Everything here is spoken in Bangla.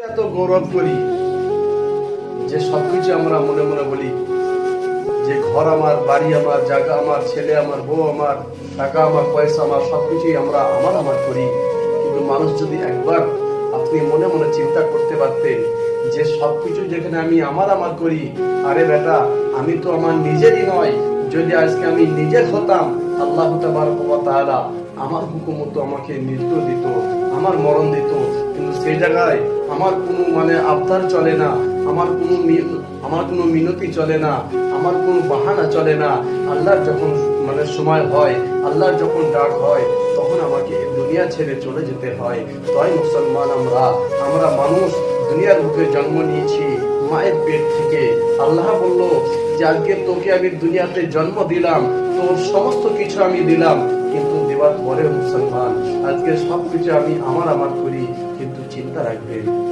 এত গৌরব করি যে সবকিছু আমরা মনে মনে বলি যে ঘর আমার, বাড়ি আমার, জায়গা আমার, ছেলে আমার, বউ আমার, টাকা আমার, পয়সা আমার, সবকিছুই আমরা আমার করি। কিন্তু মানুষ যদি একবার আপনি মনে মনে চিন্তা করতে পারতেন যে সবকিছু যেখানে আমি আমার করি, আরে বেটা আমি তো আমার নিজেরই নয়, যদি আজকে আমি নিজের হতাম আল্লাহ তাবারক ওয়া তাআলা আমার হুকুম মতো আমাকে মৃত্যু দিত, আমার মরণ দিত। কিন্তু সেই জায়গায় আমার কোনো আবদার চলে না, আমার কোনো মিনতি চলে না, আমার কোনো বাহানা চলে না। আল্লাহর যখন সময় হয়, আল্লাহর যখন ডাক হয়, তখন আমাকে দুনিয়া ছেড়ে চলে যেতে হয়। তাই মুসলমান আমরা মানুষ দুনিয়ার বুকে জন্ম নিয়েছি মায়ের পেট থেকে। আল্লাহ বলল যে আজকে তোকে আমি দুনিয়াতে জন্ম দিলাম, তোর সমস্ত কিছু আমি দিলাম, কিন্তু দেওয়ার পরে মুসলমান আজকে সবকিছু আমি আমার করি। কিন্তু চিন্তা রাখবেন